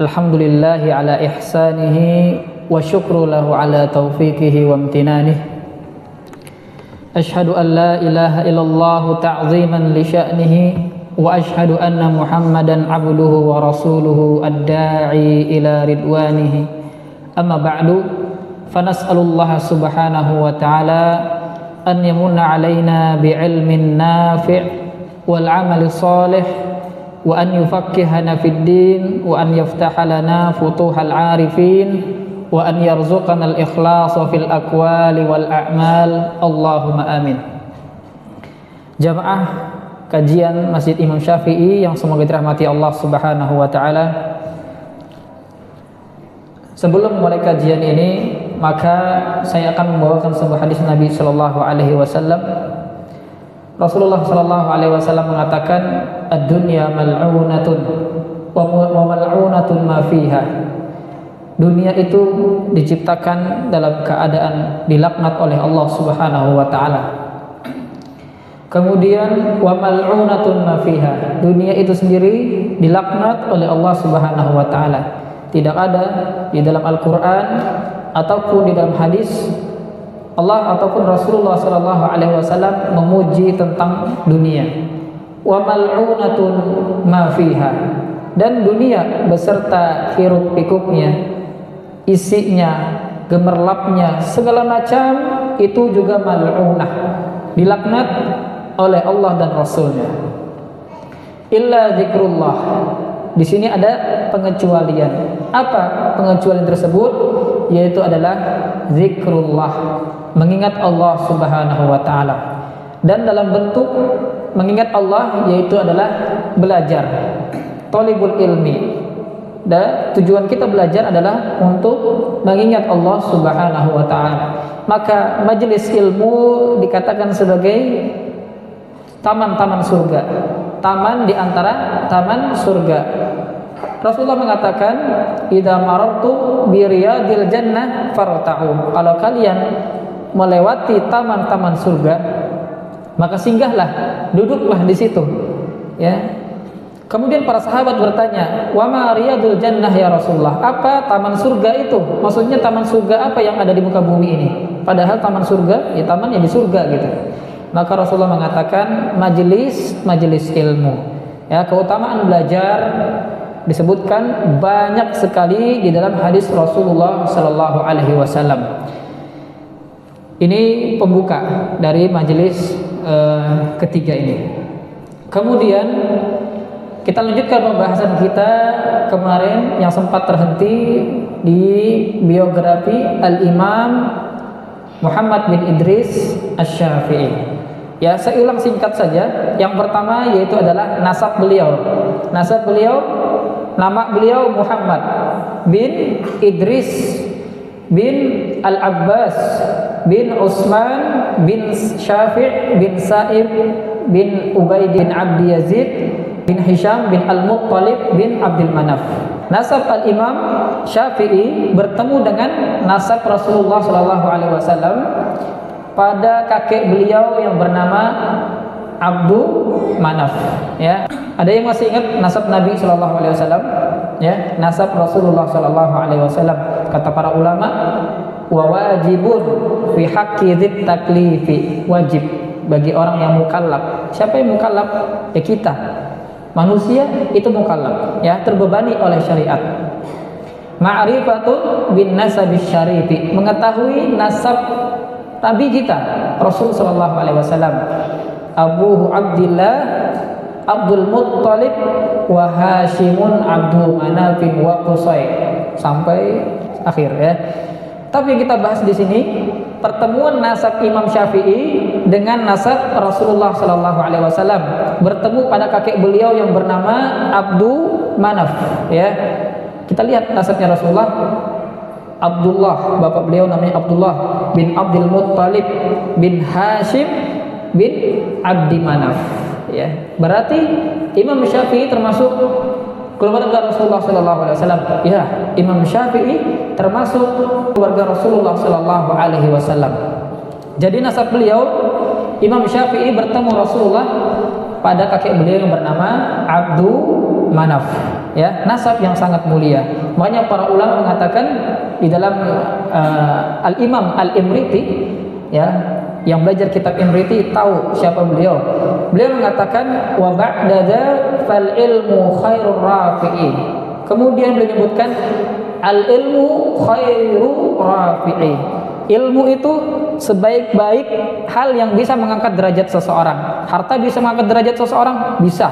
Alhamdulillahi ala ihsanihi wa syukru lahu ala taufiqihi wa amtinanih. Ashhadu an la ilaha illallah ta'ziman li sya'nihi wa ashhadu anna Muhammadan abduhu wa rasuluhu ad-da'i ila ridwanihi. Amma ba'du, fanas'alullaha subhanahu wa ta'ala an yamunna alaina bi'ilmin nafi' wal 'amali shalih wa an yufaqqihana fid din wa an yaftaha lana futuhal 'arifin wa an yarzuqana al-ikhlasa fil aqwali wal a'mal. Allahumma amin. Jamaah kajian Masjid Imam Syafi'i yang semoga dirahmati Allah Subhanahu wa taala. Sebelum mulai kajian ini, maka saya akan membawakan sebuah hadis Nabi sallallahu alaihi wasallam. Rasulullah sallallahu alaihi wasallam mengatakan, ad-dunya mal'unatun wa mal'unatun ma fiha. Dunia itu diciptakan dalam keadaan dilaknat oleh Allah Subhanahu wa taala. Kemudian wa mal'unatun ma fiha. Dunia itu sendiri dilaknat oleh Allah Subhanahu wa taala. Tidak ada di dalam Al-Qur'an ataupun di dalam hadis Allah ataupun Rasulullah sallallahu alaihi wasallam memuji tentang dunia. Wa mal'unatun ma fiha. Dan dunia beserta hiruk pikuknya, isinya, gemerlapnya, segala macam itu juga mal'unah, dilaknat oleh Allah dan Rasulnya. Illa zikrullah. Di sini ada pengecualian. Apa pengecualian tersebut? Yaitu adalah zikrullah, mengingat Allah Subhanahu wa taala. Dan dalam bentuk mengingat Allah yaitu adalah belajar, thalibul ilmi. Dan tujuan kita belajar adalah untuk mengingat Allah Subhanahu wa taala. Maka majelis ilmu dikatakan sebagai taman-taman surga, taman di antara taman surga. Rasulullah mengatakan, idza marartu bi riyadil jannah farta'u. Kalau kalian melewati taman-taman surga, maka singgahlah, duduklah di situ. Ya. Kemudian para sahabat bertanya, wa ma riyadul jannah ya Rasulullah? Apa taman surga itu? Maksudnya taman surga apa yang ada di muka bumi ini? Padahal taman surga, ya taman yang di surga gitu. Maka Rasulullah mengatakan majelis ilmu. Ya, keutamaan belajar disebutkan banyak sekali di dalam hadis Rasulullah sallallahu alaihi wasallam. Ini pembuka dari majelis ketiga ini. Kemudian kita lanjutkan pembahasan kita kemarin yang sempat terhenti di biografi Al-Imam Muhammad bin Idris Asy-Syafi'i. Ya, saya ulang singkat saja. Yang pertama yaitu adalah nasab beliau. Nasab beliau, nama beliau Muhammad bin Idris bin Al-Abbas bin Utsman bin Syafi' bin Sa'ib bin Ubaid bin Abdi Yazid bin Hisham bin Al-Muttalib bin Abdul Manaf. Nasab Al-Imam Syafi'i bertemu dengan nasab Rasulullah sallallahu alaihi wasallam pada kakek beliau yang bernama Abdul Manaf. Ya, ada yang masih ingat nasab Nabi sallallahu alaihi wasallam? Ya, nasab Rasulullah sallallahu alaihi wasallam. Kata para ulama, wa wajibun fi haqqi dzit taklifi, wajib bagi orang yang mukallaf. Siapa yang mukallaf? Ya kita. Manusia itu mukallaf, ya, terbebani oleh syariat. Ma'rifatun bin nasabis syarifi, mengetahui nasab Nabi kita Rasul sallallahu alaihi wasallam. Abu Abdillah Abdul Muttalib wa Hashimun Abdul Manaf wa Qusay sampai akhir, ya. Tapi kita bahas di sini pertemuan nasab Imam Syafi'i dengan nasab Rasulullah sallallahu alaihi wasallam, bertemu pada kakek beliau yang bernama Abdul Manaf, ya. Kita lihat nasabnya Rasulullah. Abdullah, bapak beliau namanya Abdullah bin Abdul Muttalib bin Hashim bin Abdi Manaf, ya. Berarti Imam Syafi'i termasuk keluarga Rasulullah sallallahu alaihi wasallam. Ya, Imam Syafi'i termasuk keluarga Rasulullah sallallahu alaihi wasallam. Jadi nasab beliau, Imam Syafi'i bertemu Rasulullah pada kakek beliau yang bernama Abdul Manaf. ya, nasab yang sangat mulia. Makanya para ulama mengatakan di dalam Al-Imam Al-Imriti, ya, yang belajar kitab Imriti tahu siapa beliau. Beliau mengatakan wa ba'da fal ilmu khairur rafi'i. Kemudian beliau menyebutkan al ilmu khairu rafi'i. Ilmu itu sebaik-baik hal yang bisa mengangkat derajat seseorang. Harta bisa mengangkat derajat seseorang? Bisa.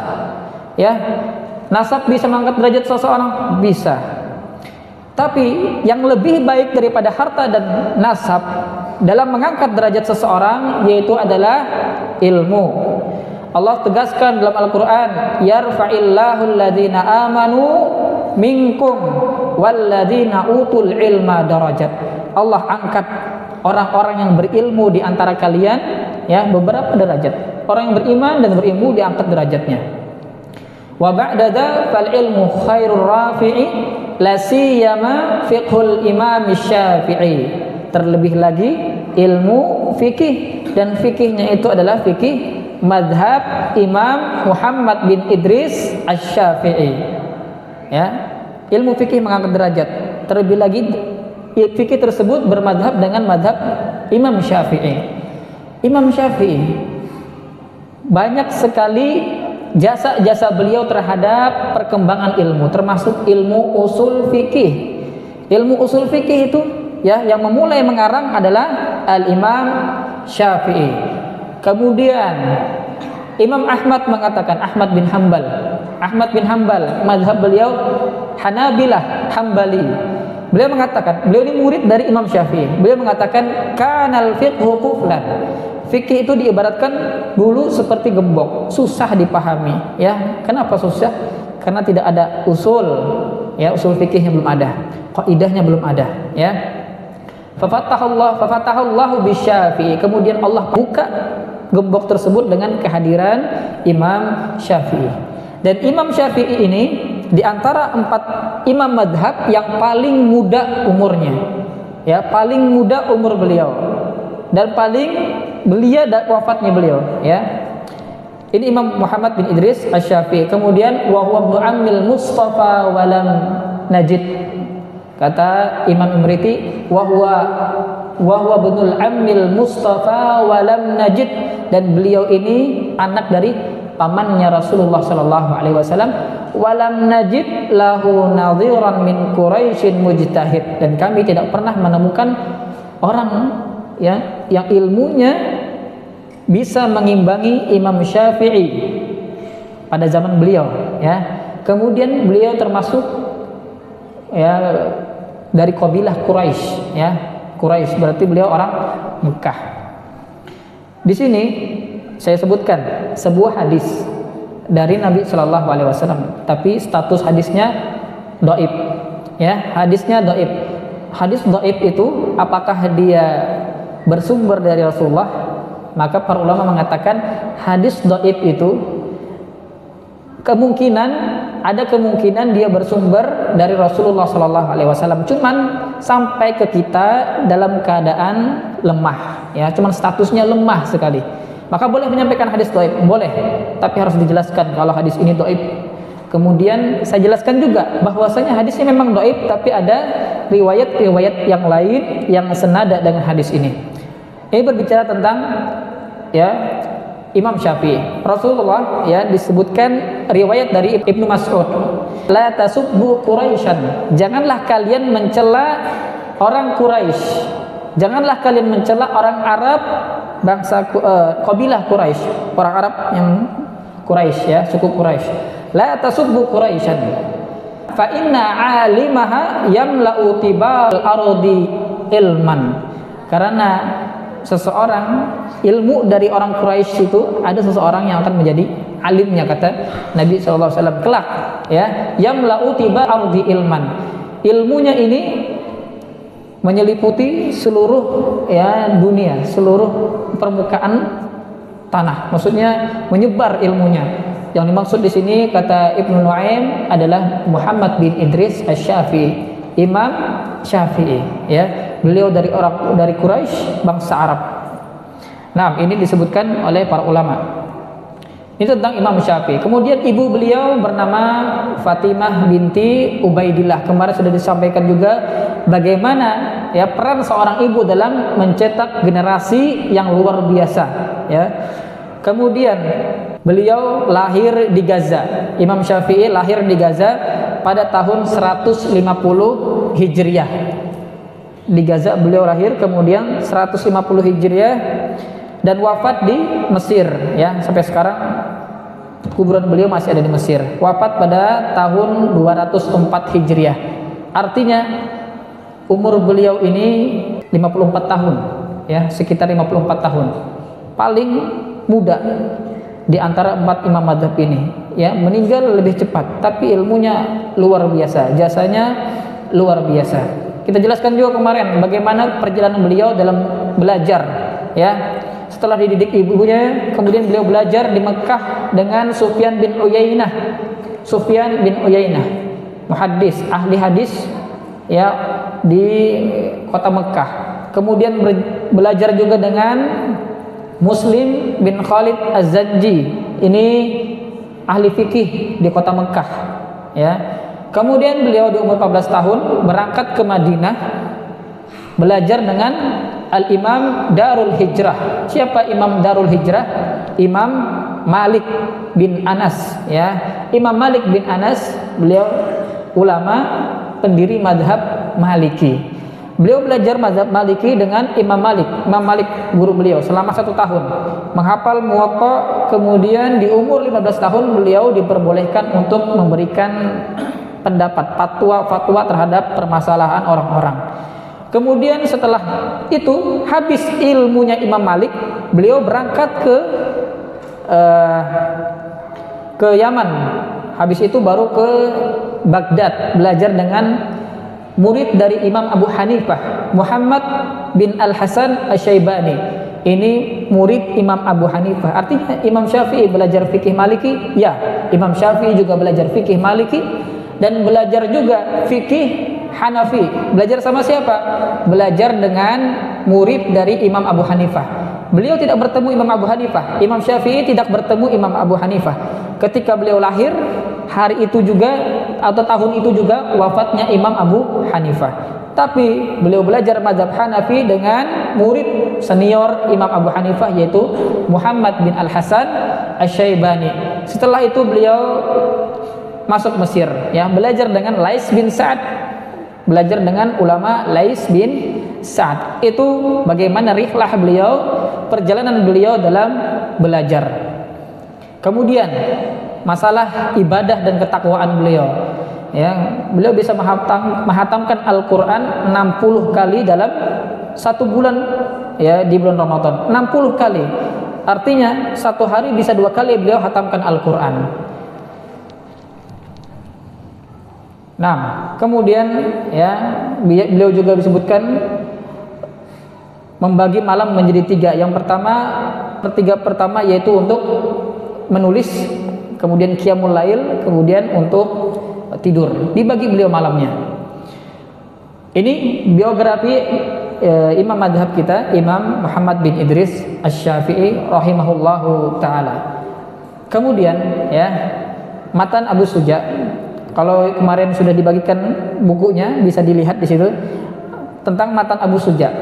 Ya. Nasab bisa mengangkat derajat seseorang? Bisa. Tapi yang lebih baik daripada harta dan nasab dalam mengangkat derajat seseorang yaitu adalah ilmu. Allah tegaskan dalam Al-Qur'an, yarfa'illahu alladhina amanu minkum walladhina utul ilma darajat. Allah angkat orang-orang yang berilmu di antara kalian, ya, beberapa derajat. Orang yang beriman dan berilmu diangkat derajatnya. Wa ba'da dzal fal ilmu khairur rafi'i la siyama fiqhul imam Syafi'i. Terlebih lagi ilmu fikih, dan fikihnya itu adalah fikih madhab Imam Muhammad bin Idris Asy-Syafi'i. Ya, ilmu fikih mengangkat derajat. Terlebih lagi fikih tersebut bermadhab dengan madhab Imam Syafi'i. Imam Syafi'i banyak sekali jasa-jasa beliau terhadap perkembangan ilmu, termasuk ilmu usul fikih. Ilmu usul fikih itu, ya, yang memulai mengarang adalah Al-Imam Syafi'i. Kemudian Imam Ahmad mengatakan, Ahmad bin Hanbal, mazhab beliau Hanabilah Hambali. Beliau mengatakan, beliau ini murid dari Imam Syafi'i. Beliau mengatakan kanal fiqhu quflan. Fikih itu diibaratkan dulu seperti gembok, susah dipahami, ya. Kenapa susah? Karena tidak ada usul, ya, usul fikihnya belum ada, qaidahnya belum ada, ya. Fafatahullahu bisyafi'i. Kemudian Allah buka gembok tersebut dengan kehadiran Imam Syafi'i. Dan Imam Syafi'i ini di antara 4 imam madhab yang paling muda umurnya, ya, paling muda umur beliau, dan paling belia dan wafatnya beliau, ya. Ini Imam Muhammad bin Idris Asy-Syafi'i. Kemudian wa huwa ibnu ammil Mustafa wa lam najid. Kata Imam Imriti, wa huwa ibnul ammil Mustafa wa lam najid, dan beliau ini anak dari pamannya Rasulullah sallallahu alaihi wasallam. Wa lam najid lahu nadhiran min Quraisyin mujtahid, dan kami tidak pernah menemukan orang, ya, yang ilmunya bisa mengimbangi Imam Syafi'i pada zaman beliau, ya. Kemudian beliau termasuk, ya, dari kabilah Quraisy, ya. Quraisy berarti beliau orang Mekah. Di sini saya sebutkan sebuah hadis dari Nabi Shallallahu Alaihi Wasallam, tapi status hadisnya dhaif, ya. Hadisnya dhaif. Hadis dhaif itu apakah dia bersumber dari Rasulullah? Maka para ulama mengatakan hadis dhaif itu ada kemungkinan dia bersumber dari Rasulullah Sallallahu Alaihi Wasallam. Cuman sampai ke kita dalam keadaan lemah, ya, cuman statusnya lemah sekali. Maka boleh menyampaikan hadis dhaif, boleh, tapi harus dijelaskan kalau hadis ini dhaif. Kemudian saya jelaskan juga bahwasanya hadisnya memang dhaif, tapi ada riwayat-riwayat yang lain yang senada dengan hadis ini. Ini berbicara tentang, ya, Imam Syafi'i. Rasulullah, ya, disebutkan riwayat dari Ibnu Mas'ud, la tasubbu Quraisyan, janganlah kalian mencela orang Quraisy, janganlah kalian mencela orang Arab bangsa kabilah Quraisy, orang Arab yang Quraisy, ya, suku Quraisy. La tasubbu Quraisyan fa inna alimaha yamla'u tibal ardi ilman. Karena seseorang, ilmu dari orang Quraisy itu ada seseorang yang akan menjadi alimnya, kata Nabi SAW kelak, ya, yamla'u tibal ardi ilman. Ilmunya ini menyeliputi seluruh, ya, dunia, seluruh permukaan tanah. Maksudnya menyebar ilmunya. Yang dimaksud di sini kata Ibnu Nuaim adalah Muhammad bin Idris Asy-Syafi'i, Imam Syafi'i, ya. Beliau dari Quraisy, bangsa Arab. Nah, ini disebutkan oleh para ulama. Ini tentang Imam Syafi'i. Kemudian ibu beliau bernama Fatimah binti Ubaidillah. Kemarin sudah disampaikan juga bagaimana ya peran seorang ibu dalam mencetak generasi yang luar biasa ya. Kemudian beliau lahir di Gaza. Imam Syafi'i lahir di Gaza pada tahun 150 Hijriah. Di Gaza beliau lahir, kemudian 150 Hijriah dan wafat di Mesir ya. Sampai sekarang kuburan beliau masih ada di Mesir. Wafat pada tahun 204 Hijriah. Artinya umur beliau ini 54 tahun ya, sekitar 54 tahun. Paling muda di antara 4 imam mazhab ini ya, meninggal lebih cepat tapi ilmunya luar biasa, jasanya luar biasa. Kita jelaskan juga kemarin bagaimana perjalanan beliau dalam belajar ya. Setelah dididik ibunya, kemudian beliau belajar di Mekah dengan Sufyan bin Uyainah. Sufyan bin Uyainah, muhaddis, ahli hadis ya di kota Mekah. Kemudian belajar juga dengan Muslim bin Khalid Az-Zanji. Ini ahli fikih di kota Mekah ya. Kemudian beliau di umur 14 tahun berangkat ke Madinah belajar dengan Al-Imam Darul Hijrah. Siapa Imam Darul Hijrah? Imam Malik bin Anas ya. Imam Malik bin Anas, beliau ulama pendiri mazhab Maliki. Beliau belajar mazhab Maliki dengan Imam Malik. Imam Malik guru beliau selama 1 tahun, menghafal Muwatta. Kemudian di umur 15 tahun beliau diperbolehkan untuk memberikan pendapat, fatwa terhadap permasalahan orang-orang. Kemudian setelah itu habis ilmunya Imam Malik, beliau berangkat ke Yaman. Habis itu baru ke Baghdad belajar dengan murid dari Imam Abu Hanifah, Muhammad bin Al-Hasan Asy-Syaibani. Ini murid Imam Abu Hanifah. Artinya Imam Syafi'i belajar fikih Maliki? Ya, Imam Syafi'i juga belajar fikih Maliki dan belajar juga fikih Hanafi. Belajar sama siapa? Belajar dengan murid dari Imam Abu Hanifah. Beliau tidak bertemu Imam Abu Hanifah. Imam Syafi'i tidak bertemu Imam Abu Hanifah. Ketika beliau lahir, hari itu juga atau tahun itu juga wafatnya Imam Abu Hanifah. Tapi beliau belajar mazhab Hanafi dengan murid senior Imam Abu Hanifah, yaitu Muhammad bin Al-Hasan Asy-Syaibani. Setelah itu beliau masuk Mesir ya, belajar dengan Lais bin Sa'ad, belajar dengan ulama Lais bin Sa'ad. Itu bagaimana rihlah beliau, perjalanan beliau dalam belajar. Kemudian masalah ibadah dan ketakwaan beliau ya, beliau bisa menghatamkan Al-Quran 60 kali dalam 1 bulan ya, di bulan Ramadan 60 kali. Artinya 1 hari bisa 2 kali beliau hatamkan Al-Quran. Nah, kemudian ya beliau juga disebutkan membagi malam menjadi 3. Yang pertama yaitu untuk menulis, kemudian qiyamul lail, kemudian untuk tidur. Dibagi beliau malamnya. Ini biografi imam madhab kita, Imam Muhammad bin Idris Asy-Syafi'i rahimahullahu taala. Kemudian ya, Matan Abu Suja. Kalau kemarin sudah dibagikan bukunya, bisa dilihat di situ tentang Matan Abu Suja.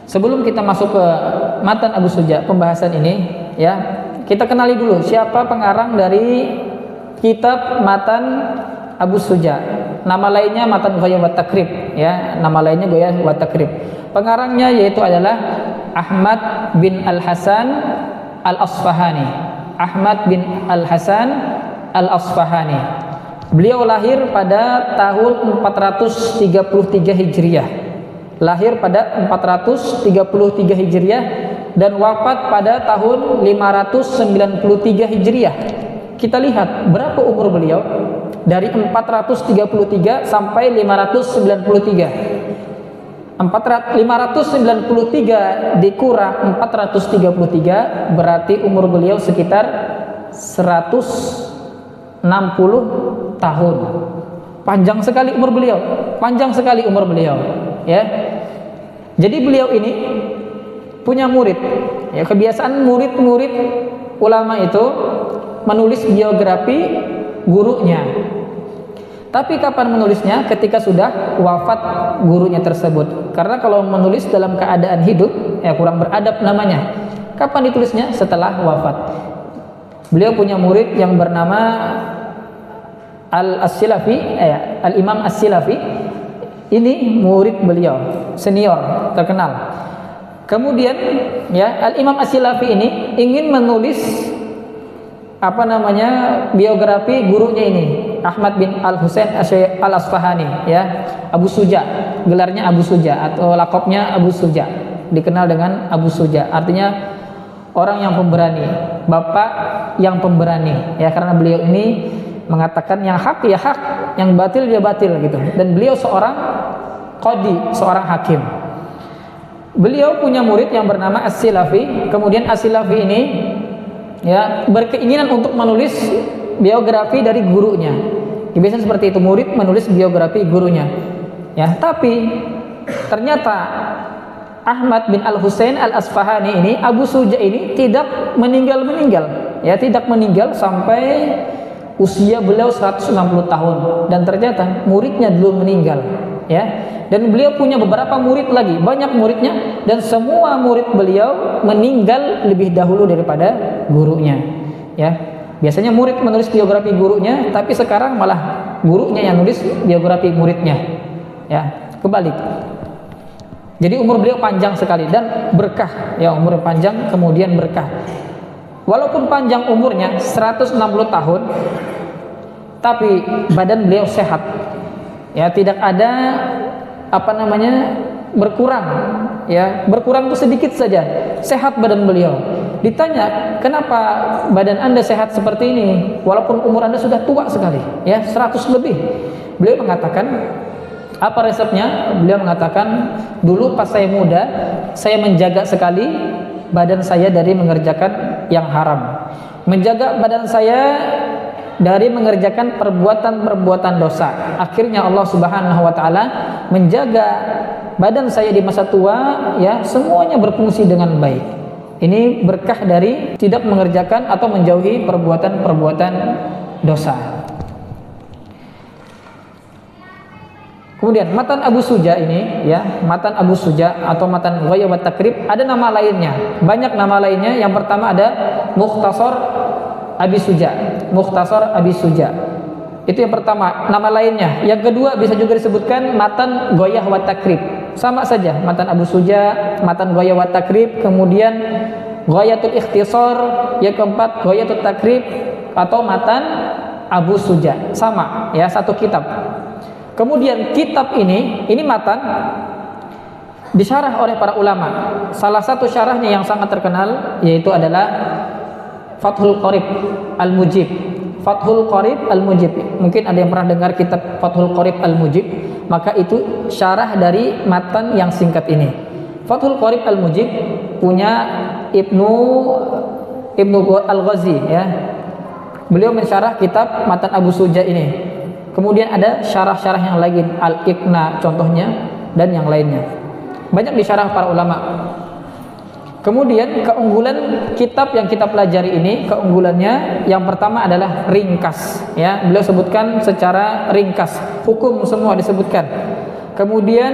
Sebelum kita masuk ke Matan Abu Suja, pembahasan ini ya, kita kenali dulu siapa pengarang dari kitab Matan Abu Suja. Nama lainnya Matan Ghaya wa Takrib ya, nama lainnya Ghaya wa Takrib. Pengarangnya yaitu adalah Ahmad bin Al-Hasan Al-Asfahani. Ahmad bin Al-Hasan Al-Asfahani. Beliau lahir pada tahun 433 Hijriah. Lahir pada 433 Hijriah dan wafat pada tahun 593 Hijriah. Kita lihat berapa umur beliau dari 433 sampai 593. 593 dikurang 433 berarti umur beliau sekitar 160 tahun. Panjang sekali umur beliau, ya. Jadi beliau ini punya murid. Ya, kebiasaan murid-murid ulama itu menulis biografi gurunya. Tapi kapan menulisnya? Ketika sudah wafat gurunya tersebut. Karena kalau menulis dalam keadaan hidup, ya kurang beradab namanya. Kapan ditulisnya? Setelah wafat. Beliau punya murid yang bernama Al-Imam As-Silafi. Ini murid beliau, senior, terkenal. Kemudian ya, Al-Imam As-Silafi ini ingin menulis biografi gurunya ini, Ahmad bin Al-Husain Al-Asfahani, ya, Abu Suja, gelarnya Abu Suja atau lakopnya Abu Suja, dikenal dengan Abu Suja, artinya orang yang pemberani, bapak yang pemberani, ya, karena beliau ini mengatakan yang hak ya hak, yang batil dia batil gitu. Dan beliau seorang qadi, seorang hakim. Beliau punya murid yang bernama As-Silafi. Kemudian As-Silafi ini ya berkeinginan untuk menulis biografi dari gurunya. Ya, biasanya seperti itu, murid menulis biografi gurunya. Ya, tapi ternyata Ahmad bin Al-Husain Al-Asfahani ini, Abu Suja ini tidak meninggal, ya, tidak meninggal sampai usia beliau 160 tahun, dan ternyata muridnya belum meninggal, ya. Dan beliau punya beberapa murid lagi, banyak muridnya, dan semua murid beliau meninggal lebih dahulu daripada gurunya, ya. Biasanya murid menulis biografi gurunya, tapi sekarang malah gurunya yang nulis biografi muridnya, ya, kebalik. Jadi umur beliau panjang sekali dan berkah, ya, umur panjang kemudian berkah. Walaupun panjang umurnya 160 tahun, tapi badan beliau sehat, ya, tidak ada berkurang, ya, berkurang itu sedikit saja, sehat badan beliau. Ditanya, kenapa badan Anda sehat seperti ini walaupun umur Anda sudah tua sekali, ya, 100 lebih? Beliau mengatakan, apa resepnya? Beliau mengatakan, dulu pas saya muda, saya menjaga sekali badan saya dari mengerjakan yang haram, menjaga badan saya dari mengerjakan perbuatan-perbuatan dosa. Akhirnya Allah Subhanahu wa taala menjaga badan saya di masa tua, ya, semuanya berfungsi dengan baik. Ini berkah dari tidak mengerjakan atau menjauhi perbuatan-perbuatan dosa. Kemudian matan Abu Suja ini, ya, matan Abu Suja atau matan Ghaya wa Takrib, ada nama lainnya, banyak nama lainnya. Yang pertama ada Mukhtasar Abi Suja, Mukhtasar Abi Suja. Itu yang pertama, nama lainnya. Yang kedua bisa juga disebutkan matan Ghaya wa Takrib. Sama saja, matan Abu Suja, matan Ghaya wa Takrib, kemudian Ghayatul Ikhtisar, yang keempat Ghayatul Takrib atau matan Abu Suja. Sama, ya, satu kitab. Kemudian kitab ini matan disyarah oleh para ulama. Salah satu syarahnya yang sangat terkenal yaitu adalah Fathul Qorib Al-Mujib. Fathul Qorib Al-Mujib. Mungkin ada yang pernah dengar kitab Fathul Qorib Al-Mujib, maka itu syarah dari matan yang singkat ini. Fathul Qorib Al-Mujib punya Ibnu Al-Ghazi, ya. Beliau mensyarah kitab matan Abu Suja ini. Kemudian ada syarah-syarah yang lain, Al-Iqna contohnya, dan yang lainnya. Banyak disyarah para ulama. Kemudian keunggulan kitab yang kita pelajari ini, keunggulannya yang pertama adalah ringkas, ya. Beliau sebutkan secara ringkas, hukum semua disebutkan. Kemudian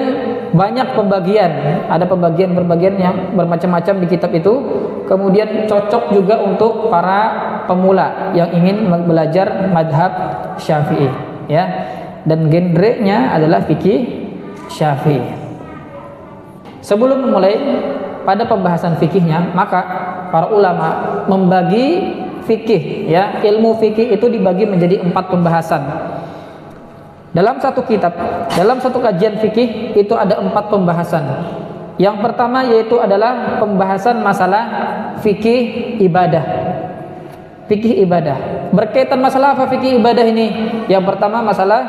banyak pembagian, ada pembagian-pembagian yang bermacam-macam di kitab itu. Kemudian cocok juga untuk para pemula yang ingin belajar madhab Syafi'i, ya. Dan genrenya adalah fikih Syafi'i. Sebelum memulai pada pembahasan fikihnya, maka para ulama membagi fikih, ya, ilmu fikih itu dibagi menjadi 4 pembahasan. Dalam satu kitab, dalam satu kajian fikih itu ada 4 pembahasan. Yang pertama yaitu adalah pembahasan masalah fikih ibadah. Fikih ibadah. Berkaitan masalah apa fikih ibadah ini? Yang pertama masalah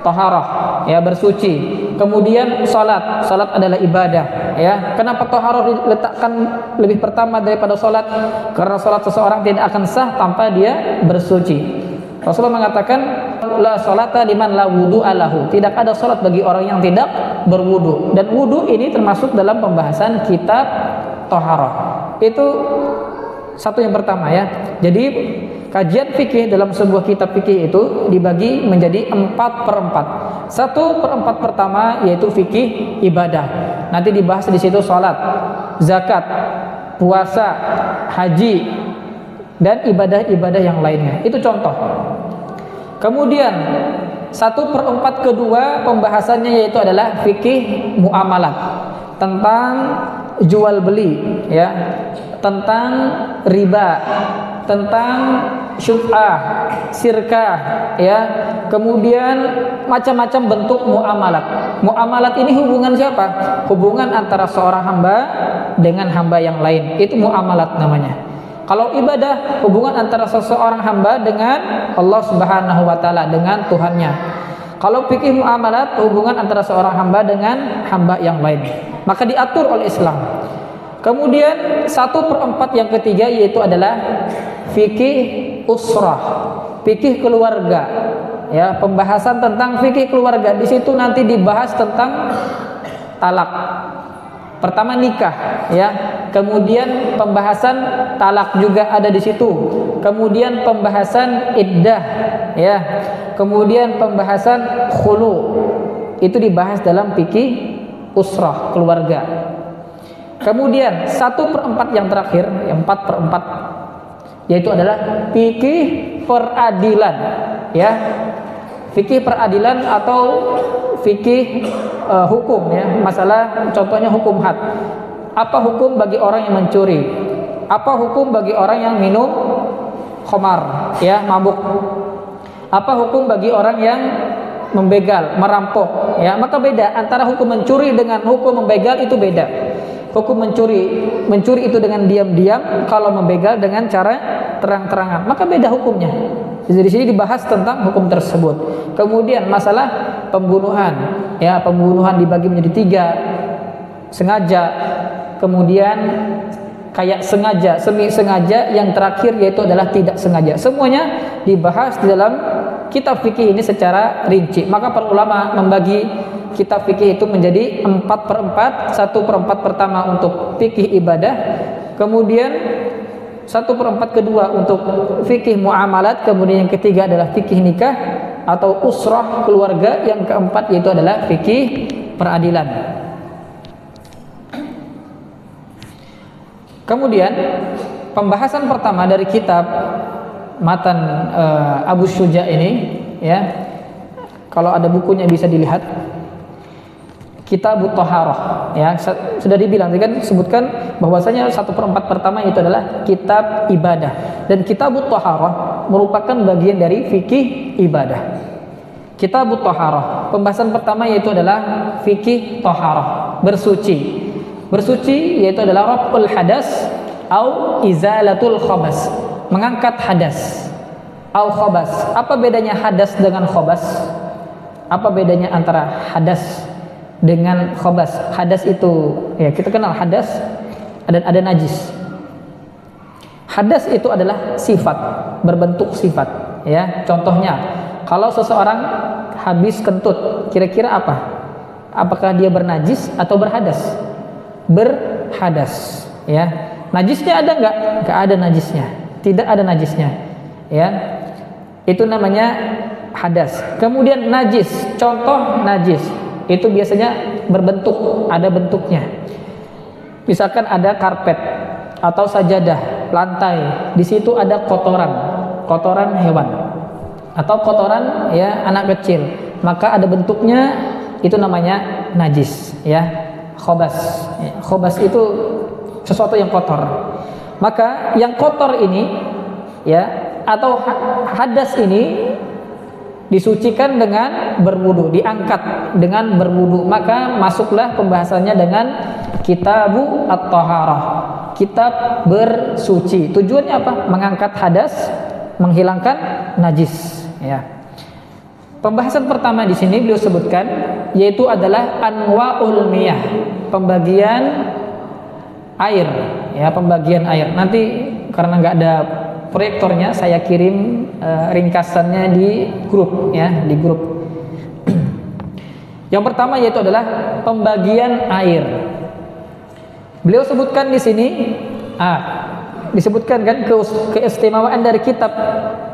taharah, ya, bersuci. Kemudian salat. Salat adalah ibadah, ya. Kenapa taharah diletakkan lebih pertama daripada salat? Karena salat seseorang tidak akan sah tanpa dia bersuci. Rasulullah mengatakan, la salata liman la wudu'a lahu. Tidak ada salat bagi orang yang tidak berwudu. Dan wudu ini termasuk dalam pembahasan kitab taharah. Itu Satu yang pertama ya. Jadi kajian fikih dalam sebuah kitab fikih itu dibagi menjadi 4/4. 1/4 pertama yaitu fikih ibadah. Nanti dibahas di situ salat, zakat, puasa, haji, dan ibadah-ibadah yang lainnya. Itu contoh. Kemudian 1/4 kedua pembahasannya yaitu adalah fikih muamalat, tentang jual beli ya, tentang riba, tentang syubhah, sirkah ya, kemudian macam-macam bentuk muamalat. Muamalat ini hubungan siapa? Hubungan antara seorang hamba dengan hamba yang lain. Itu muamalat namanya. Kalau ibadah, hubungan antara seseorang hamba dengan Allah Subhanahu wa taala, dengan Tuhannya. Kalau fikih muamalat, hubungan antara seorang hamba dengan hamba yang lain. Maka diatur oleh Islam. Kemudian 1/4 yang ketiga yaitu adalah fikih usrah, fikih keluarga. Ya, pembahasan tentang fikih keluarga. Di situ nanti dibahas tentang talak. Pertama nikah, ya. Kemudian pembahasan talak juga ada di situ. Kemudian pembahasan iddah, ya. Kemudian pembahasan khulu. Itu dibahas dalam fikih usrah, keluarga. Kemudian 1/4 yang terakhir, yang 4/4 yaitu adalah fikih peradilan, ya. Fikih peradilan atau fikih hukum ya, masalah contohnya hukum had. Apa hukum bagi orang yang mencuri? Apa hukum bagi orang yang minum khamar, ya, mabuk? Apa hukum bagi orang yang membegal, merampok, ya? Maka beda antara hukum mencuri dengan hukum membegal, itu beda. Hukum mencuri itu dengan diam-diam, kalau membegal dengan cara terang-terangan, maka beda hukumnya. Jadi di sini dibahas tentang hukum tersebut. Kemudian masalah pembunuhan, ya, pembunuhan dibagi menjadi 3, sengaja, kemudian kayak sengaja, semi sengaja, yang terakhir yaitu adalah tidak sengaja. Semuanya dibahas di dalam kitab fikih ini secara rinci. Maka para ulama membagi kitab fikih itu menjadi 4/4. 1/4 pertama untuk fikih ibadah, kemudian 1/4 kedua untuk fikih muamalat, kemudian yang ketiga adalah fikih nikah atau usrah, keluarga, yang keempat yaitu adalah fikih peradilan. Kemudian pembahasan pertama dari kitab matan Abu Syuja ini, ya, kalau ada bukunya bisa dilihat, Kitabut Thaharah, ya, sudah dibilang tadi kan, sebutkan bahwasanya 1/4 pertama itu adalah kitab ibadah, dan Kitabut Thaharah merupakan bagian dari fikih ibadah. Kitabut Thaharah, pembahasan pertama yaitu adalah fikih thaharah, bersuci. Bersuci yaitu adalah raf'ul hadas au izalatul khabas, mengangkat hadas, au khabas. Apa bedanya hadas dengan khabas? Apa bedanya antara hadas dengan khabas? Hadas itu, ya, kita kenal hadas, ada najis. Hadas itu adalah sifat, berbentuk sifat, ya. Contohnya, kalau seseorang habis kentut, kira-kira apa? Apakah dia bernajis atau berhadas? Berhadas, ya. Najisnya ada nggak? Nggak ada najisnya, tidak ada najisnya, ya. Itu namanya hadas. Kemudian najis, contoh najis itu biasanya berbentuk, ada bentuknya. Misalkan ada karpet atau sajadah, lantai, di situ ada kotoran hewan atau kotoran, ya, anak kecil, maka ada bentuknya, itu namanya najis, ya. Khobas, ya. Khobas itu sesuatu yang kotor. Maka yang kotor ini, ya, atau hadas ini disucikan dengan berwudu, diangkat dengan berwudu. Maka masuklah pembahasannya dengan Kitabu At-Thaharah, kitab bersuci. Tujuannya apa? Mengangkat hadas, menghilangkan najis, ya. Pembahasan pertama di sini beliau sebutkan yaitu adalah anwa'ul miyah, pembagian air, ya, pembagian air. Nanti karena nggak ada proyektornya, saya kirim ringkasannya di grup, ya, di grup. Yang pertama yaitu adalah pembagian air. Beliau sebutkan di sini disebutkan kan keistimewaan dari kitab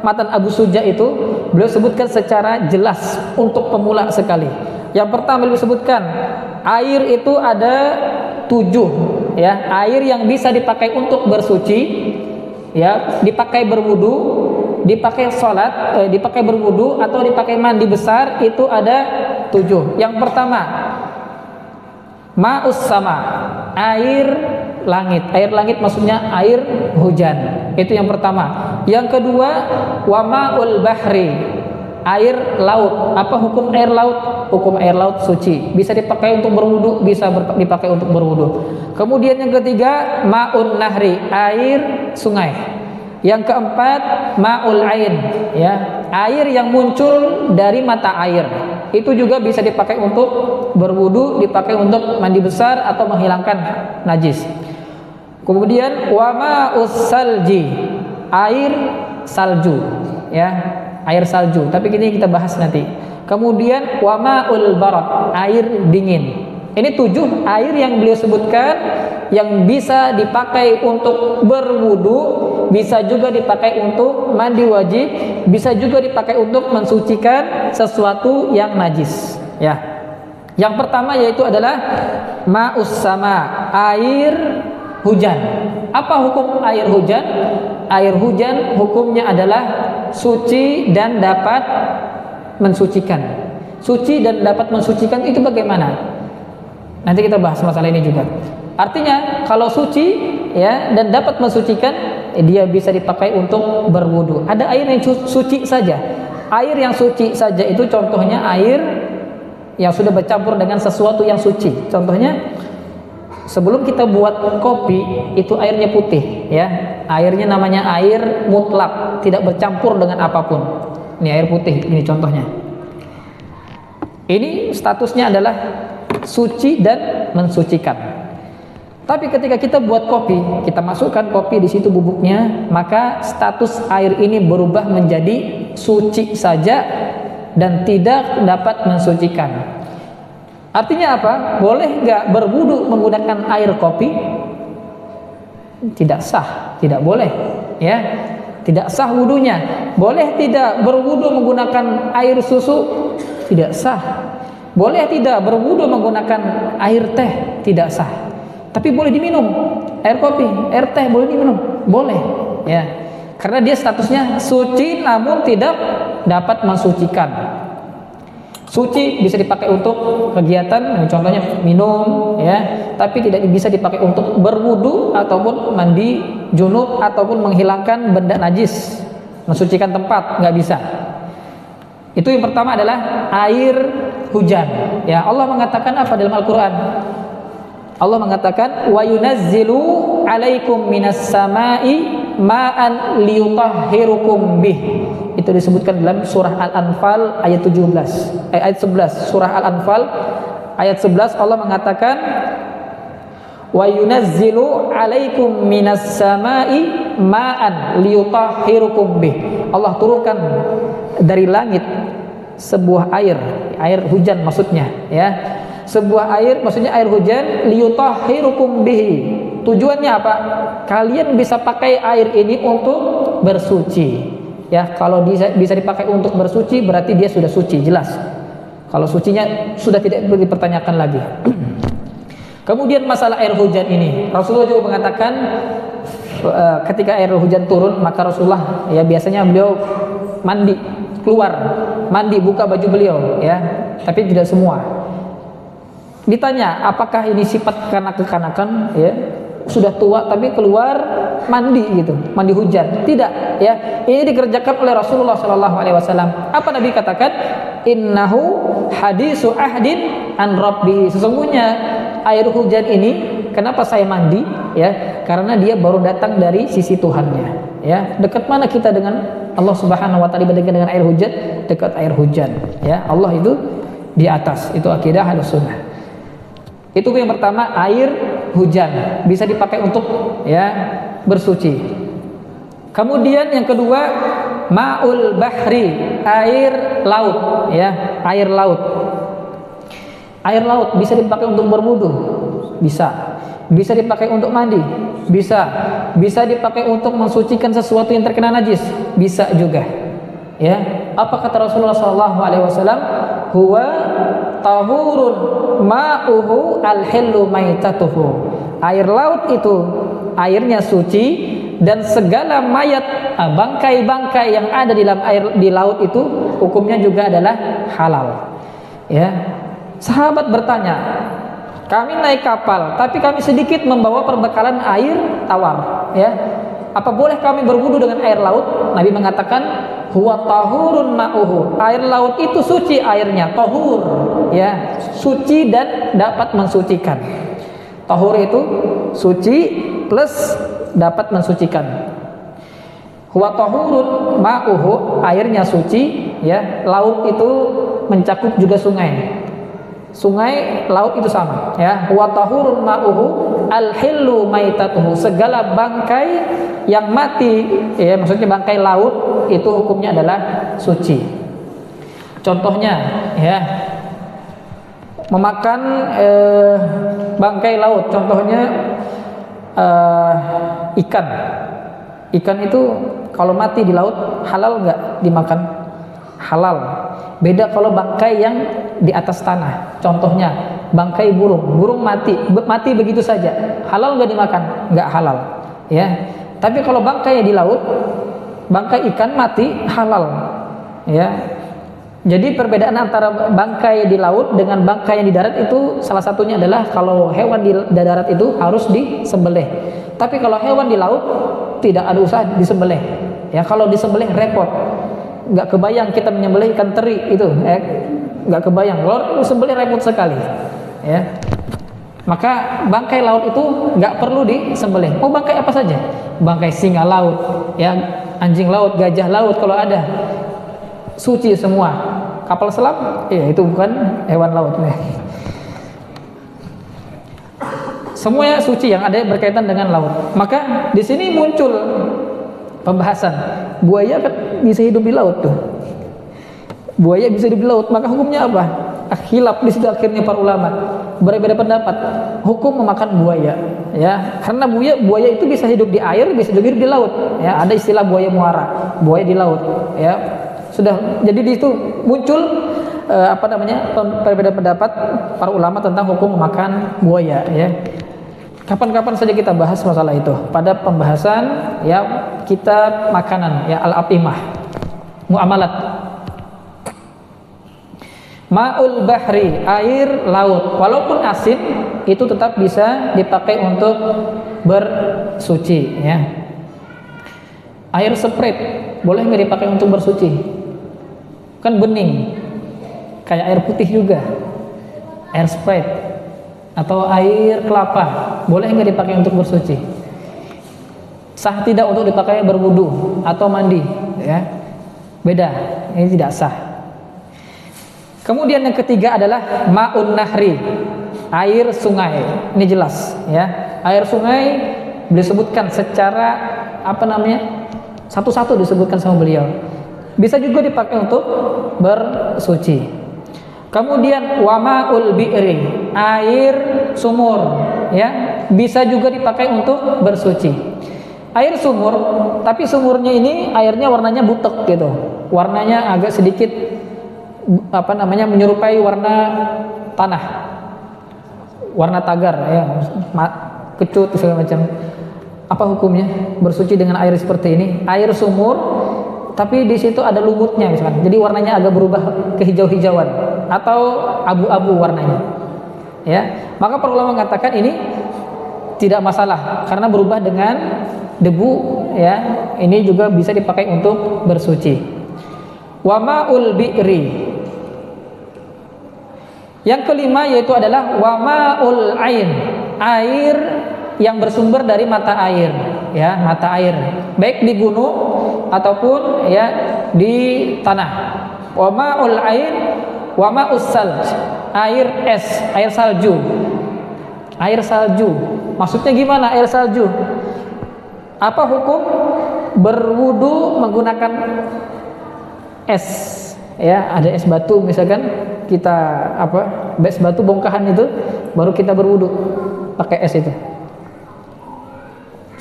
Matan Abu Suja itu, beliau sebutkan secara jelas untuk pemula sekali. Yang pertama beliau sebutkan air itu ada 7 ya, air yang bisa dipakai untuk bersuci ya, dipakai berwudu, dipakai sholat, dipakai berwudu atau dipakai mandi besar, itu ada 7. Yang pertama ma'us sama, air langit. Air langit maksudnya air hujan. Itu yang pertama. Yang kedua wa ma'ul bahri, air laut. Apa hukum air laut? Hukum air laut suci, bisa dipakai untuk berwudu, bisa dipakai untuk berwudu. Kemudian yang ketiga ma'un nahri, air sungai. Yang keempat ma'ul ain ya, air yang muncul dari mata air. Itu juga bisa dipakai untuk berwudu, dipakai untuk mandi besar atau menghilangkan najis. Kemudian wa ma'us salji, air salju ya, air salju. Tapi ini kita bahas nanti. Kemudian wa ma'ul barad, air dingin. Ini 7 air yang beliau sebutkan yang bisa dipakai untuk berwudu, bisa juga dipakai untuk mandi wajib, bisa juga dipakai untuk mensucikan sesuatu yang najis ya. Yang pertama yaitu adalah ma'us sama, air hujan. Apa hukum air hujan? Air hujan hukumnya adalah suci dan dapat mensucikan. Suci dan dapat mensucikan itu bagaimana? Nanti kita bahas masalah ini juga. Artinya kalau suci ya dan dapat mensucikan, dia bisa dipakai untuk berwudu. Ada air yang suci saja. Air yang suci saja itu contohnya air yang sudah bercampur dengan sesuatu yang suci. Contohnya sebelum kita buat kopi itu airnya putih ya. Airnya namanya air mutlak, tidak bercampur dengan apapun. Ini air putih, ini contohnya. Ini statusnya adalah suci dan mensucikan. Tapi ketika kita buat kopi, kita masukkan kopi di situ bubuknya, maka status air ini berubah menjadi suci saja dan tidak dapat mensucikan. Artinya apa? Boleh nggak berwudu menggunakan air kopi? Tidak sah, tidak boleh ya. Tidak sah wudunya. Boleh tidak berwudu menggunakan air susu? Tidak sah. Boleh tidak berwudu menggunakan air teh? Tidak sah. Tapi boleh diminum. Air kopi, air teh boleh diminum, boleh ya. Karena dia statusnya suci namun tidak dapat mensucikan. Suci bisa dipakai untuk kegiatan, contohnya minum ya, tapi tidak bisa dipakai untuk berwudu ataupun mandi junub ataupun menghilangkan benda najis, mensucikan tempat, nggak bisa. Itu yang pertama adalah air hujan. Ya, Allah mengatakan apa dalam Al-Qur'an? Allah mengatakan wa yunazzilu 'alaikum minas sama'i ma'an liyutahhirukum bih. Itu disebutkan dalam surah Al-Anfal ayat 17. Ayat 11 surah Al-Anfal ayat 11 Allah mengatakan wa yunazzilu 'alaikum minas sama'i ma'an liyutahhirukum bih. Allah turunkan dari langit sebuah air hujan maksudnya ya. Sebuah air maksudnya air hujan liyutahhirukum bihi. Tujuannya apa? Kalian bisa pakai air ini untuk bersuci. Ya, kalau bisa dipakai untuk bersuci berarti dia sudah suci, jelas. Kalau sucinya sudah tidak perlu dipertanyakan lagi. Kemudian masalah air hujan ini, Rasulullah juga mengatakan ketika air hujan turun maka Rasulullah ya biasanya beliau mandi, keluar, mandi buka baju beliau ya, tapi tidak semua. Ditanya apakah ini sifat kekanak-kanakan ya, sudah tua tapi keluar mandi gitu, mandi hujan? Tidak ya, ini dikerjakan oleh Rasulullah SAW. Apa Nabi katakan? Innahu hadisu ahdin an rabbihi. Sesungguhnya air hujan ini kenapa saya mandi ya, karena dia baru datang dari sisi Tuhannya ya. Dekat mana kita dengan Allah Subhanahu wa taala dibandingkan dengan air hujan? Dekat air hujan ya. Allah itu di atas, itu akidah Ahlussunnah. Itu yang pertama, air hujan bisa dipakai untuk ya bersuci. Kemudian yang kedua, ma'ul bahri, air laut ya, air laut. Air laut bisa dipakai untuk berwudu, bisa. Bisa dipakai untuk mandi, bisa. bisa dipakai untuk mensucikan sesuatu yang terkena najis, bisa juga. Ya, apa kata Rasulullah SAW? Huwa tahurun ma'uhu al-hillu maitatuhu. Air laut itu airnya suci, dan segala mayat, bangkai-bangkai yang ada di dalam air di laut itu hukumnya juga adalah halal. Ya, sahabat bertanya, kami naik kapal, tapi kami sedikit membawa perbekalan air tawar. Ya, apa boleh kami berwudu dengan air laut? Nabi mengatakan, huwa tahurun ma'uhu. Air laut itu suci airnya, tahur. Ya, suci dan dapat mensucikan. Tahur itu suci plus dapat mensucikan. Huwa tahurun ma'uhu, airnya suci. Ya, laut itu mencakup juga sungai. Sungai, laut itu sama. Ya, huwa tahurun ma'uhu al-hillu maitatuhu. Segala bangkai yang mati, ya maksudnya bangkai laut itu hukumnya adalah suci. Contohnya, ya, memakan bangkai laut. Contohnya ikan. Ikan itu kalau mati di laut halal nggak dimakan? Halal. Beda kalau bangkai yang di atas tanah. Contohnya bangkai burung. Burung mati begitu saja. Halal nggak dimakan? Nggak halal. Ya. Tapi kalau bangkai di laut, bangkai ikan mati halal. Ya. Jadi perbedaan antara bangkai di laut dengan bangkai yang di darat itu salah satunya adalah kalau hewan di darat itu harus disembelih. Tapi kalau hewan di laut tidak ada usaha disembelih. Ya, kalau disembelih repot. Nggak kebayang kita menyembelih ikan teri itu, nggak kebayang. Kalau disembelih repot sekali. Ya. Maka bangkai laut itu nggak perlu disembelih. Mau bangkai apa saja? Bangkai singa laut, ya, anjing laut, gajah laut kalau ada. Suci semua. Kapal selam, ya itu bukan hewan laut. Semuanya suci yang ada berkaitan dengan laut. Maka di sini muncul pembahasan buaya kan bisa hidup di laut tuh. Buaya bisa hidup di laut, maka hukumnya apa? Khilaf di situ akhirnya para ulama berbeda pendapat hukum memakan buaya. Ya, karena buaya itu bisa hidup di air, bisa juga hidup di laut. Ya, ada istilah buaya muara, buaya di laut. Ya. Sudah, jadi di situ muncul perbedaan pendapat para ulama tentang hukum memakan buaya. Ya, kapan-kapan saja kita bahas masalah itu pada pembahasan ya kitab makanan ya al-atimah muamalat. Ma'ul bahri, air laut, walaupun asin itu tetap bisa dipakai untuk bersuci. Ya, air Sprite boleh nggak dipakai untuk bersuci? Kan bening, kayak air putih juga, air Sprite atau air kelapa boleh nggak dipakai untuk bersuci? Sah tidak untuk dipakai berwudu atau mandi? Ya, beda, ini tidak sah. Kemudian yang ketiga adalah ma'un nahri, air sungai. Ini jelas, ya, air sungai disebutkan secara satu-satu disebutkan sama beliau. Bisa juga dipakai untuk bersuci. Kemudian wama'ul bi'ri, air sumur, ya, bisa juga dipakai untuk bersuci. Air sumur, tapi sumurnya ini airnya warnanya butek gitu. Warnanya agak sedikit menyerupai warna tanah. Warna tagar ya, kecut segala macam. Apa hukumnya bersuci dengan air seperti ini? Air sumur tapi di situ ada lumutnya misalkan. Jadi warnanya agak berubah ke hijau-hijauan atau abu-abu warnanya. Ya, maka para ulama mengatakan ini tidak masalah karena berubah dengan debu, ya. Ini juga bisa dipakai untuk bersuci. Wa ma'ul bi'ri. Yang kelima yaitu adalah wa ma'ul ain, air yang bersumber dari mata air, ya, mata air, baik di gunung ataupun ya di tanah. Wa ma'ul ain wa ma'us salj, air es, air salju. Air salju. Maksudnya gimana air salju? Apa hukum berwudu menggunakan es? Ya, ada es batu misalkan kita es batu bongkahan itu baru kita berwudu pakai es itu.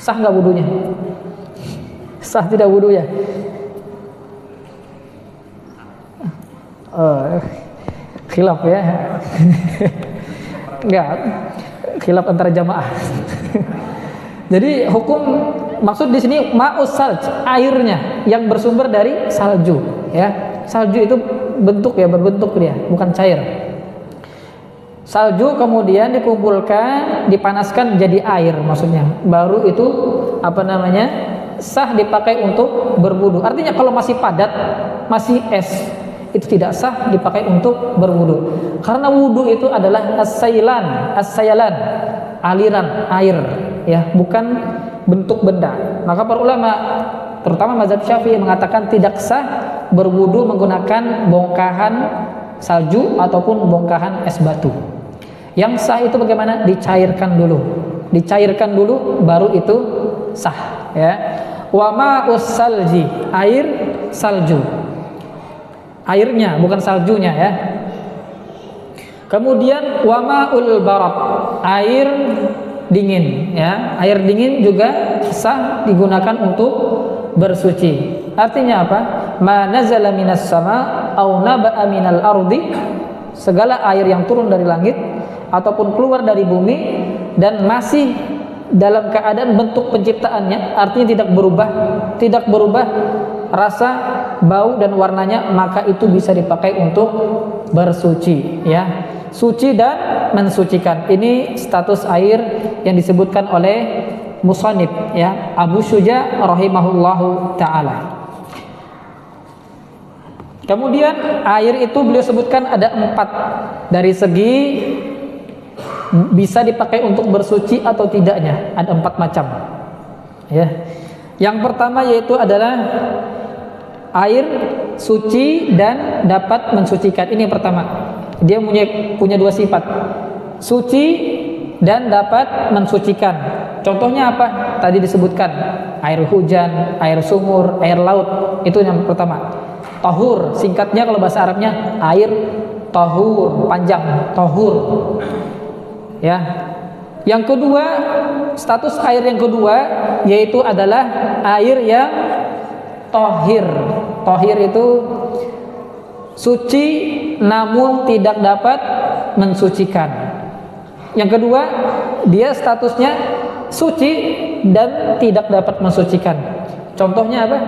Sah nggak wudunya? Sah tidak wudunya? Khilaf ya. Enggak, khilaf antara jamaah. Jadi hukum maksud di sini ma'us salj, airnya yang bersumber dari salju ya. Salju itu bentuk ya, berbentuk dia, bukan cair. Salju kemudian dikumpulkan, dipanaskan jadi air maksudnya. Baru itu sah dipakai untuk berwudu. Artinya kalau masih padat, masih es, itu tidak sah dipakai untuk berwudu. Karena wudu itu adalah as-saylan, aliran air ya, bukan bentuk benda. Maka para ulama terutama mazhab Syafi'i mengatakan tidak sah berwudu menggunakan bongkahan salju ataupun bongkahan es batu. Yang sah itu bagaimana? Dicairkan dulu baru itu sah ya. Wa ma'us salji, air salju, airnya bukan saljunya ya. Kemudian wa ma'ul barad, air dingin ya. Air dingin juga sah digunakan untuk bersuci. Artinya apa? Ma nazala minas sama au naba'a minal ardi, segala air yang turun dari langit ataupun keluar dari bumi dan masih dalam keadaan bentuk penciptaannya, artinya tidak berubah rasa, bau dan warnanya, maka itu bisa dipakai untuk bersuci ya. Suci dan mensucikan. Ini status air yang disebutkan oleh musannif ya, Abu Syuja rahimahullahu taala. Kemudian air itu beliau sebutkan ada 4 dari segi bisa dipakai untuk bersuci atau tidaknya, ada 4 macam ya. Yang pertama yaitu adalah air suci dan dapat mensucikan. Ini yang pertama, dia punya 2 sifat, suci dan dapat mensucikan. Contohnya apa? Tadi disebutkan air hujan, air sumur, air laut, itu yang pertama. Tahur, singkatnya kalau bahasa Arabnya air tahur, panjang tahur ya. Yang kedua, status air yang kedua yaitu adalah air yang tohir. Tohir itu suci namun tidak dapat mensucikan. Yang kedua, dia statusnya suci dan tidak dapat mensucikan. Contohnya apa?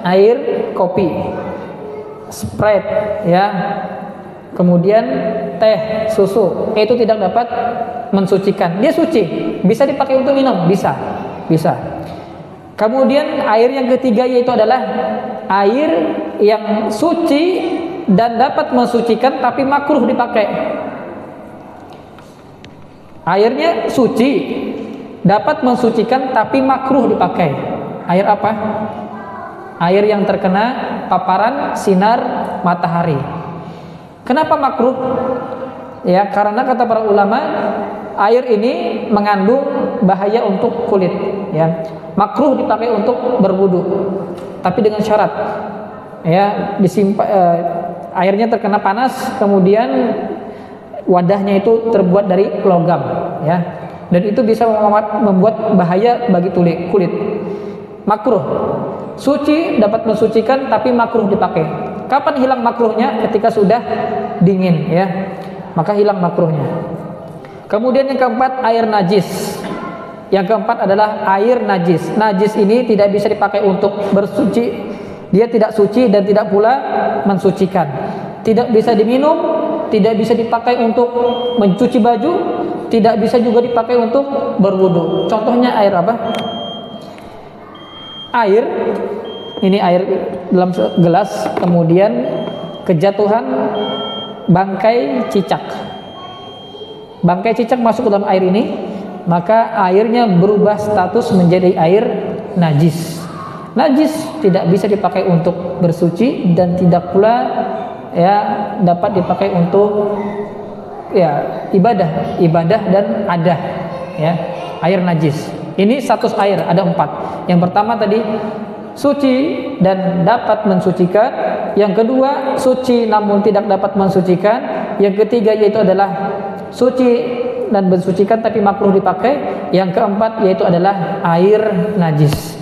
Air kopi, Sprite ya, kemudian teh, susu, itu tidak dapat mensucikan. Dia suci, bisa dipakai untuk minum, bisa. Kemudian air yang ketiga yaitu adalah air yang suci dan dapat mensucikan tapi makruh dipakai. Airnya suci, dapat mensucikan tapi makruh dipakai. Air apa? Air yang terkena paparan sinar matahari. Kenapa makruh? Ya, karena kata para ulama, air ini mengandung bahaya untuk kulit ya. Makruh dipakai untuk berwudu, tapi dengan syarat ya, airnya terkena panas, kemudian wadahnya itu terbuat dari logam ya, dan itu bisa membuat bahaya bagi kulit. Makruh. Suci dapat mensucikan tapi makruh dipakai. Kapan hilang makruhnya? Ketika sudah dingin ya, maka hilang makruhnya. Kemudian yang keempat, air najis. Yang keempat adalah air najis. Najis ini tidak bisa dipakai untuk bersuci. Dia tidak suci dan tidak pula mensucikan. Tidak bisa diminum, tidak bisa dipakai untuk mencuci baju, tidak bisa juga dipakai untuk berwudu. Contohnya air apa? Air, ini air dalam gelas, kemudian kejatuhan bangkai cicak. Bangkai cicak masuk ke dalam air ini, maka airnya berubah status menjadi air najis. Najis tidak bisa dipakai untuk bersuci dan tidak pula ya dapat dipakai untuk ya ibadah dan adah ya. Air najis. Ini status air ada 4. Yang pertama tadi suci dan dapat mensucikan. Yang kedua suci namun tidak dapat mensucikan. Yang ketiga yaitu adalah suci dan mensucikan tapi makruh dipakai. Yang keempat yaitu adalah air najis.